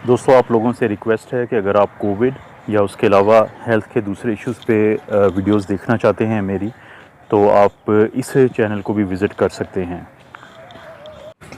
दोस्तों आप लोगों से रिक्वेस्ट है कि अगर आप कोविड या उसके अलावा हेल्थ के दूसरे इश्यूज़ पे वीडियोस देखना चाहते हैं मेरी, तो आप इस चैनल को भी विज़िट कर सकते हैं।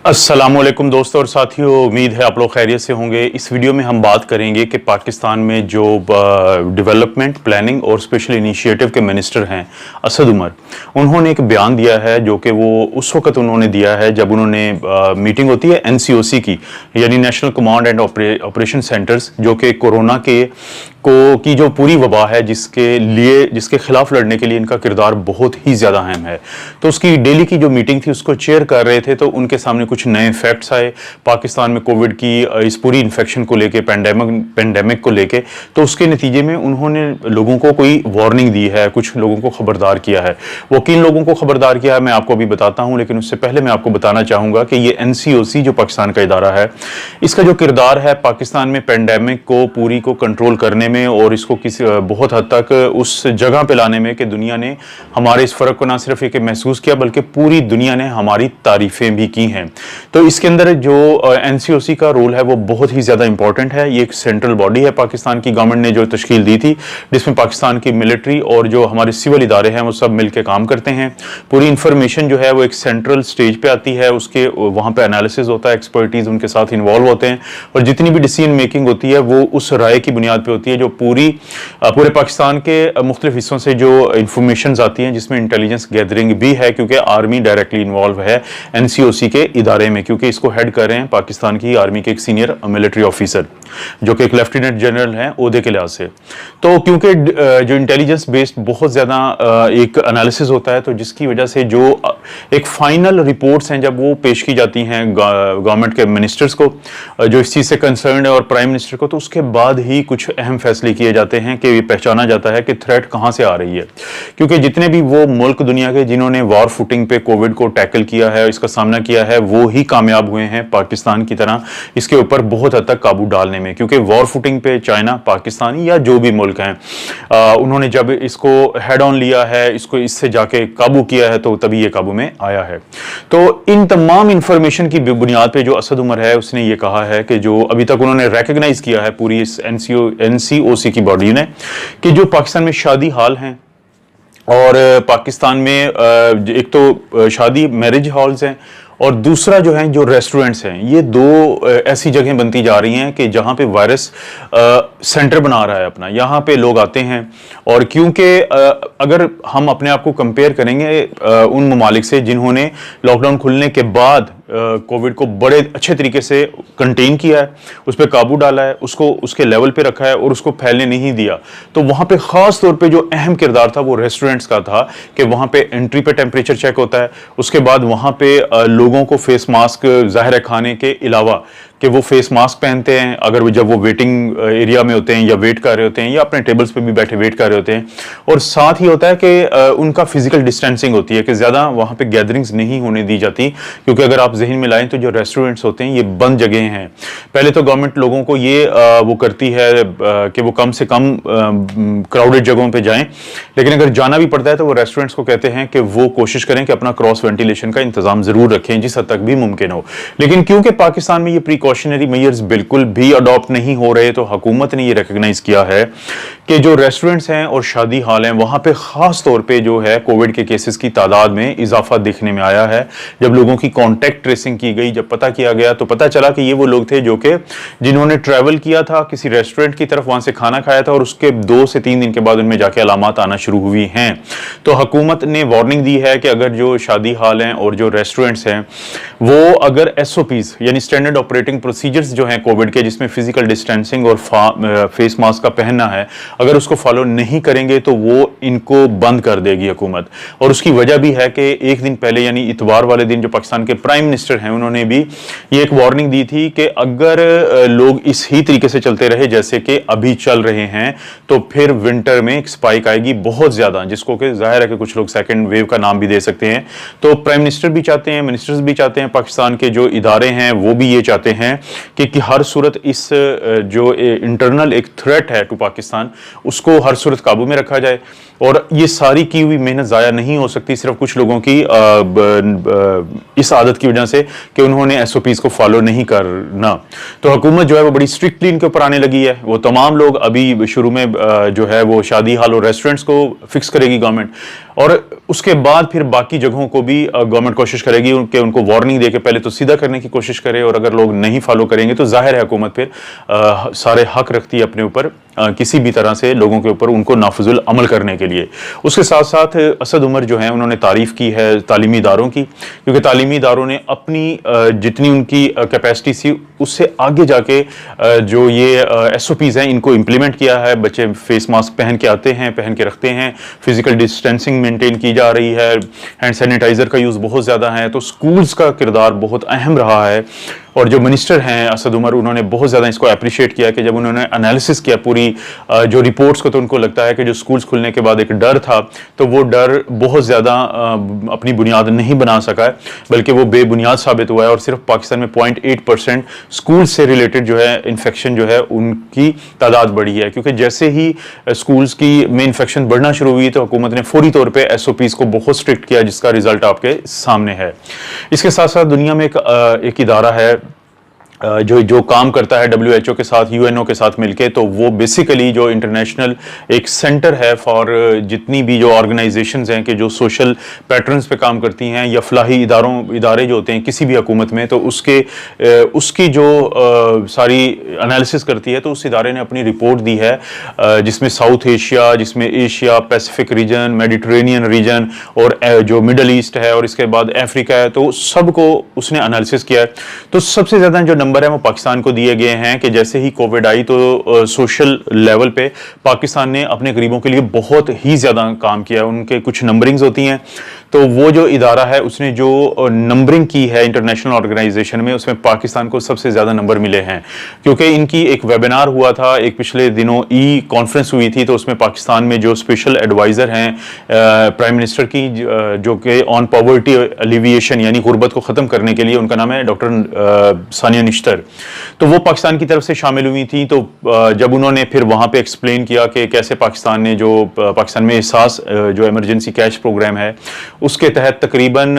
अस्सलामुअलैकुम दोस्तों और साथियों, उम्मीद है आप लोग खैरियत से होंगे। इस वीडियो में हम बात करेंगे कि पाकिस्तान में जो डेवलपमेंट प्लानिंग और स्पेशल इनिशिएटिव के मिनिस्टर हैं असद उमर, उन्होंने एक बयान दिया है जो कि वो उस वक्त उन्होंने दिया है जब उन्होंने मीटिंग होती है NCOC की, यानी national command and operation centres, जो कि कोरोना की जो पूरी वबा है जिसके खिलाफ लड़ने के लिए इनका किरदार बहुत ही ज़्यादा अहम है। तो उसकी डेली की जो मीटिंग थी उसको चेयर कर रहे थे, तो उनके सामने कुछ नए फैक्ट्स आए पाकिस्तान में कोविड की इस पूरी इन्फेक्शन को लेके, पेंडेमिक को लेके। तो उसके नतीजे में उन्होंने लोगों को कोई वार्निंग दी है, कुछ लोगों को खबरदार किया है। वो किन लोगों को खबरदार किया है मैं आपको अभी बताता हूँ, लेकिन उससे पहले मैं आपको बताना चाहूँगा कि ये NCOC जो पाकिस्तान का इदारा है, इसका जो किरदार है पाकिस्तान में पेंडेमिक को पूरी को कंट्रोल करने में और इसको किसी बहुत हद तक उस जगह पे लाने में कि दुनिया ने हमारे इस फर्क को ना सिर्फ एक महसूस किया बल्कि पूरी दुनिया ने हमारी तारीफें भी की हैं। तो इसके अंदर जो NCOC का रोल है वो बहुत ही ज़्यादा इंपॉर्टेंट है। ये एक सेंट्रल बॉडी है पाकिस्तान की गवर्नमेंट ने जो तश्कील दी थी, जिसमें पाकिस्तान की मिलिट्री और जो हमारे सिविल इदारे हैं वो सब मिलकर काम करते हैं। पूरी इंफॉर्मेशन जो है वो एक सेंट्रल स्टेज पे आती है, उसके वहाँ पे एनालिसिस होता है, एक्सपर्टीज उनके साथ इन्वॉल्व होते हैं और जितनी भी डिसीजन मेकिंग होती है वो उस राय की बुनियाद पे होती है जो पूरे पाकिस्तान के मुख्तलिफ हिस्सों से जो इंफॉर्मेशन आती हैं, जिसमें इंटेलिजेंस गैदरिंग भी है, क्योंकि आर्मी डायरेक्टली इन्वॉल्व है NCOC के इदारे में, क्योंकि इसको हेड कर रहे हैं पाकिस्तान की आर्मी के एक सीनियर मिलिट्री ऑफिसर जो कि एक लेफ्टिनेंट जनरल हैं ओहदे के लिहाज से। तो क्योंकि जो इंटेलिजेंस बेस्ड बहुत ज़्यादा एक एनालिसिस होता है, तो जिसकी वजह से जो एक फाइनल रिपोर्ट्स हैं जब वो पेश की जाती हैं गवर्नमेंट के मिनिस्टर्स को जो इस चीज़ से कंसर्न है और प्राइम मिनिस्टर को, तो उसके बाद ही कुछ अहम फैसले किए जाते हैं कि ये पहचाना जाता है कि थ्रेट कहाँ से आ रही है। क्योंकि जितने भी वो मुल्क दुनिया के जिन्होंने वॉर फुटिंग पे कोविड को टैकल किया है, इसका सामना किया है, वो ही कामयाब हुए हैं पाकिस्तान की तरह इसके ऊपर बहुत हद तक काबू डालने में। क्योंकि वॉर फुटिंग पे चाइना, पाकिस्तानी या जो भी मुल्क हैं, उन्होंने जब इसको हेड ऑन लिया है, इसको इससे जाके काबू किया है, तो तभी ये काबू में आया है। तो इन तमाम इंफॉर्मेशन की बुनियाद पे जो असद उमर है उसने ये कहा है कि जो अभी तक उन्होंने रिकॉग्नाइज किया है पूरी इस NCOC की बॉडी ने, कि जो पाकिस्तान में शादी हॉल हैं और पाकिस्तान में एक तो शादी मैरिज हॉल्स हैं और दूसरा जो है जो रेस्टोरेंट्स हैं, ये दो ऐसी जगह बनती जा रही हैं कि जहाँ पे वायरस सेंटर बना रहा है अपना, यहाँ पे लोग आते हैं। और क्योंकि अगर हम अपने आप को कंपेयर करेंगे उन ममालिक से जिन्होंने लॉकडाउन खुलने के बाद कोविड को बड़े अच्छे तरीके से कंटेन किया है, उस पर काबू डाला है, उसको उसके लेवल पे रखा है और उसको फैलने नहीं दिया, तो वहाँ पे ख़ास तौर पे जो अहम किरदार था वो रेस्टोरेंट्स का था कि वहाँ पे एंट्री पे टेम्परेचर चेक होता है, उसके बाद वहाँ पे लोगों को फेस मास्क ज़ाहिर है खाने के अलावा कि वो फेस मास्क पहनते हैं अगर जब वो वेटिंग एरिया में होते हैं या वेट कर रहे होते हैं या अपने टेबल्स पे भी बैठे वेट कर रहे होते हैं। और साथ ही होता है कि उनका फिजिकल डिस्टेंसिंग होती है कि ज़्यादा वहाँ पे गैदरिंग्स नहीं होने दी जाती, क्योंकि अगर आप जहन में लाएं तो जो रेस्टोरेंट्स होते हैं ये बंद जगह हैं। पहले तो गवर्नमेंट लोगों को ये वो करती है कि वो कम से कम क्राउडेड जगहों पर जाएँ, लेकिन अगर जाना भी पड़ता है तो वो रेस्टोरेंट्स को कहते हैं कि वो कोशिश करें कि अपना क्रॉस वेंटिलेशन का इंतजाम ज़रूर रखें जिस हद तक भी मुमकिन हो। लेकिन क्योंकि पाकिस्तान में ये प्रिकॉशनरी मेजर्स बिल्कुल भी अडॉप्ट नहीं हो रहे, तो हुकूमत ने ये रिकॉग्नाइज किया है कि जो रेस्टोरेंट्स हैं और शादी हॉल हैं वहाँ पे ख़ास तौर पे जो है कोविड के केसेस की तादाद में इजाफा देखने में आया है। जब लोगों की कॉन्टैक्ट ट्रेसिंग की गई, जब पता किया गया, तो पता चला कि ये वो लोग थे जो कि जिन्होंने ट्रैवल किया था किसी रेस्टोरेंट की तरफ, वहाँ से खाना खाया था और उसके 2 से 3 दिन के बाद उनमें जाके अलामात आना शुरू हुई हैं। तो हुकूमत ने वार्निंग दी है कि अगर जो शादी हॉल हैं और जो रेस्टोरेंट्स हैं वो अगर SOPs यानी स्टैंडर्ड ऑपरेटिंग प्रोसीजर्स जो हैं कोविड के, जिसमें फिजिकल डिस्टेंसिंग और फेस मास्क का पहनना है, अगर उसको फॉलो नहीं करेंगे तो वो इनको बंद कर देगी हुकूमत। और उसकी वजह भी है कि एक दिन पहले यानी इतवार वाले दिन जो पाकिस्तान के प्राइम मिनिस्टर हैं उन्होंने भी ये एक वार्निंग दी थी कि अगर लोग इस ही तरीके से चलते रहे जैसे कि अभी चल रहे हैं तो फिर विंटर में एक स्पाइक आएगी बहुत ज्यादा, जिसको कि जाहिर है कि कुछ लोग सेकेंड वेव का नाम भी दे सकते हैं। तो प्राइम मिनिस्टर भी चाहते हैं, मिनिस्टर्स भी चाहते हैं, पाकिस्तान के जो इदारे हैं वो भी ये चाहते हैं कि हर सूरत इस जो इंटरनल एक थ्रेट है टू पाकिस्तान اس کو ہر صورت قابو میں رکھا جائے، اور یہ ساری کی ہوئی محنت ضائع نہیں ہو سکتی صرف کچھ لوگوں کی اس عادت کی وجہ سے کہ انہوں نے ایس او پیز کو فالو نہیں کرنا۔ تو حکومت جو ہے وہ بڑی اسٹرکٹلی ان کے اوپر آنے لگی ہے، وہ تمام لوگ ابھی شروع میں جو ہے وہ شادی ہال اور ریسٹورنٹس کو فکس کرے گی گورنمنٹ، اور اس کے بعد پھر باقی جگہوں کو بھی گورنمنٹ کوشش کرے گی کہ ان کو وارننگ دے کے پہلے تو سیدھا کرنے کی کوشش کرے، اور اگر لوگ نہیں فالو کریں گے تو ظاہر ہے حکومت پھر سارے حق رکھتی ہے اپنے اوپر کسی بھی طرح سے لوگوں کے اوپر ان کو نافذ العمل کرنے کے لیے۔ اس کے ساتھ ساتھ اسد عمر جو ہیں انہوں نے تعریف کی ہے تعلیمی اداروں کی، کیونکہ تعلیمی اداروں نے اپنی جتنی ان کی کیپیسٹی تھی اس سے آگے جا کے جو یہ ایس او پیز ہیں ان کو امپلیمنٹ کیا ہے۔ بچے فیس ماسک پہن کے آتے ہیں، پہن کے رکھتے ہیں، فزیکل ڈسٹینسنگ مینٹین کی جا رہی ہے، ہینڈ سینیٹائزر کا یوز بہت زیادہ ہے، تو سکولز کا کردار بہت اہم رہا ہے۔ اور جو منسٹر ہیں اسد عمر، انہوں نے بہت زیادہ اس کو اپریشیٹ کیا کہ جب انہوں نے انالیسس کیا پوری جو رپورٹس کو، تو ان کو لگتا ہے کہ جو سکولز کھلنے کے بعد ایک ڈر تھا تو وہ ڈر بہت زیادہ اپنی بنیاد نہیں بنا سکا ہے، بلکہ وہ بے بنیاد ثابت ہوا ہے، اور صرف پاکستان میں 0.8% سکول سے ریلیٹڈ جو ہے انفیکشن جو ہے ان کی تعداد بڑھی ہے، کیونکہ جیسے ہی سکولز کی میں انفیکشن بڑھنا شروع ہوئی تو حکومت نے فوری طور پہ ایس او پیز کو بہت اسٹرکٹ کیا، جس کا رزلٹ آپ کے سامنے ہے۔ اس کے ساتھ ساتھ دنیا میں ایک ادارہ ہے جو کام کرتا ہے WHO کے ساتھ، UNO کے ساتھ مل کے، تو وہ بیسیکلی جو انٹرنیشنل ایک سینٹر ہے فار جتنی بھی جو آرگنائزیشنز ہیں کہ جو سوشل پیٹرنز پہ کام کرتی ہیں، یا فلاحی ادارے جو ہوتے ہیں کسی بھی حکومت میں، تو اس کی جو ساری انالیسس کرتی ہے، تو اس ادارے نے اپنی رپورٹ دی ہے جس میں ساؤتھ ایشیا، جس میں Asia Pacific region, Mediterranean region, اور جو مڈل ایسٹ ہے، اور اس کے بعد افریقہ ہے، تو سب کو اس نے انالیسس کیا ہے۔ تو سب سے زیادہ جو نمبر ہے وہ پاکستان کو دیے گئے ہیں کہ جیسے ہی کووڈ آئی تو سوشل لیول پہ پاکستان نے اپنے غریبوں کے لیے بہت ہی زیادہ کام کیا ہے۔ ان کے کچھ نمبرنگز ہوتی ہیں، تو وہ جو ادارہ ہے اس نے جو نمبرنگ کی ہے انٹرنیشنل آرگنائزیشن میں، اس میں پاکستان کو سب سے زیادہ نمبر ملے ہیں، کیونکہ ان کی ایک ویبینار ہوا تھا ایک پچھلے دنوں، ای کانفرنس ہوئی تھی، تو اس میں پاکستان میں جو اسپیشل ایڈوائزر ہیں پرائم منسٹر کی، جو کہ آن پاورٹی الیویشن یعنی غربت کو ختم کرنے کے لیے، ان کا نام ہے ڈاکٹر ثانیہ نشتر، تو وہ پاکستان کی طرف سے شامل ہوئی تھیں۔ تو جب انہوں نے پھر وہاں پہ ایکسپلین کیا کہ کیسے پاکستان نے جو پاکستان میں احساس جو ایمرجنسی کیش پروگرام ہے اس کے تحت تقریباً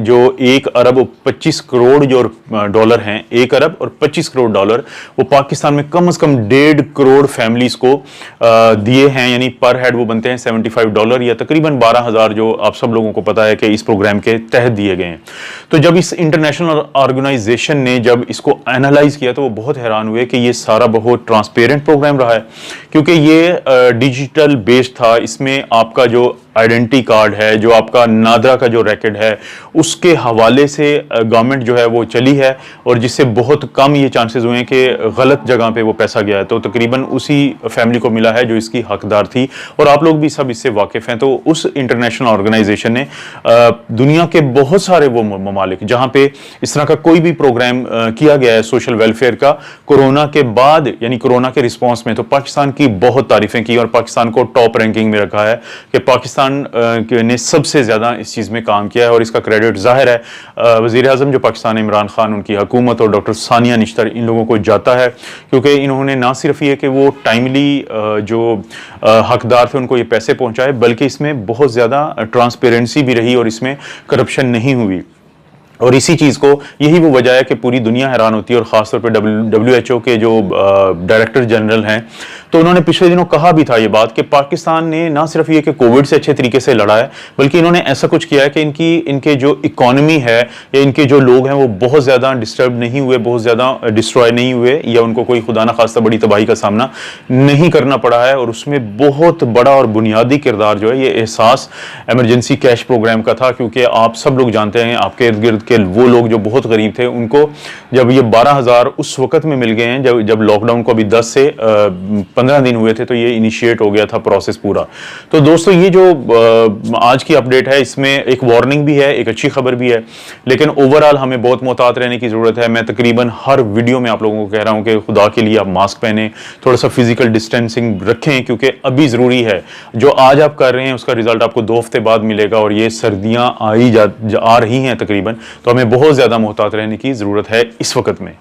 جو 1 ارب 25 کروڑ جو ڈالر ہیں، 1 ارب اور 25 کروڑ ڈالر وہ پاکستان میں کم از کم 1.5 کروڑ فیملیز کو دیے ہیں، یعنی پر ہیڈ وہ بنتے ہیں $75 یا تقریباً 12,000 جو آپ سب لوگوں کو پتا ہے کہ اس پروگرام کے تحت دیے گئے ہیں۔ تو جب اس انٹرنیشنل آرگنائزیشن نے جب اس کو اینالائز کیا تو وہ بہت حیران ہوئے کہ یہ سارا بہت ٹرانسپیرنٹ پروگرام رہا ہے، کیونکہ یہ ڈیجیٹل بیسڈ تھا۔ اس میں آپ کا جو آئیڈینٹی کارڈ ہے، جو آپ کا نادرا کا جو ریکڈ ہے، اس کے حوالے سے گورنمنٹ جو ہے وہ چلی ہے، اور جس سے بہت کم یہ چانسز ہوئے ہیں کہ غلط جگہ پہ وہ پیسہ گیا ہے، تو تقریباً اسی فیملی کو ملا ہے جو اس کی حقدار تھی، اور آپ لوگ بھی سب اس سے واقف ہیں۔ تو اس انٹرنیشنل آرگنائزیشن نے دنیا کے بہت سارے وہ ممالک جہاں پہ اس طرح کا کوئی بھی پروگرام کیا گیا ہے سوشل ویلفیئر کا کورونا کے بعد، یعنی کورونا کے رسپانس میں، تو پاکستان کی بہت تعریفیں کی، اور پاکستان کو ٹاپ رینکنگ میں رکھا ہے کہ پاکستان نے سب سے زیادہ اس چیز میں کام کیا ہے، اور اس کا کریڈٹ ظاہر ہے وزیر اعظم جو پاکستان عمران خان، ان کی حکومت اور ڈاکٹر ثانیہ نشتر، ان لوگوں کو جاتا ہے، کیونکہ انہوں نے نہ صرف یہ کہ وہ ٹائملی جو حقدار تھے ان کو یہ پیسے پہنچائے، بلکہ اس میں بہت زیادہ ٹرانسپیرنسی بھی رہی اور اس میں کرپشن نہیں ہوئی۔ اور اسی چیز کو، یہی وہ وجہ ہے کہ پوری دنیا حیران ہوتی ہے، اور خاص طور پہ WHO کے جو ڈائریکٹر جنرل ہیں، تو انہوں نے پچھلے دنوں کہا بھی تھا یہ بات کہ پاکستان نے نہ صرف یہ کہ کووڈ سے اچھے طریقے سے لڑا ہے، بلکہ انہوں نے ایسا کچھ کیا ہے کہ ان کے جو اکانومی ہے یا ان کے جو لوگ ہیں وہ بہت زیادہ ڈسٹرب نہیں ہوئے، بہت زیادہ ڈسٹروائے نہیں ہوئے، یا ان کو کوئی خدا نہ خواستہ بڑی تباہی کا سامنا نہیں کرنا پڑا ہے۔ اور اس میں بہت بڑا اور بنیادی کردار جو ہے یہ احساس ایمرجنسی کیش پروگرام کا تھا، کیونکہ آپ سب لوگ جانتے ہیں آپ کے ارد گرد کے وہ لوگ جو بہت غریب تھے، ان کو جب یہ 12,000 اس وقت میں مل گئے ہیں جب لاک ڈاؤن کو ابھی 10 سے 15 دن ہوئے تھے، تو یہ انیشیٹ ہو گیا تھا پروسیس پورا۔ تو دوستو یہ جو آج کی اپڈیٹ ہے، اس میں ایک وارننگ بھی ہے، ایک اچھی خبر بھی ہے، لیکن اوورآل ہمیں بہت محتاط رہنے کی ضرورت ہے۔ میں تقریباً ہر ویڈیو میں آپ لوگوں کو کہہ رہا ہوں کہ خدا کے لیے آپ ماسک پہنیں، تھوڑا سا فزیکل ڈسٹینسنگ رکھیں، کیونکہ ابھی ضروری ہے۔ جو آج آپ کر رہے ہیں اس کا رزلٹ آپ کو 2 ہفتے بعد ملے گا، اور یہ سردیاں آ رہی ہیں تقریباً، تو ہمیں بہت زیادہ محتاط رہنے کی ضرورت ہے اس وقت میں۔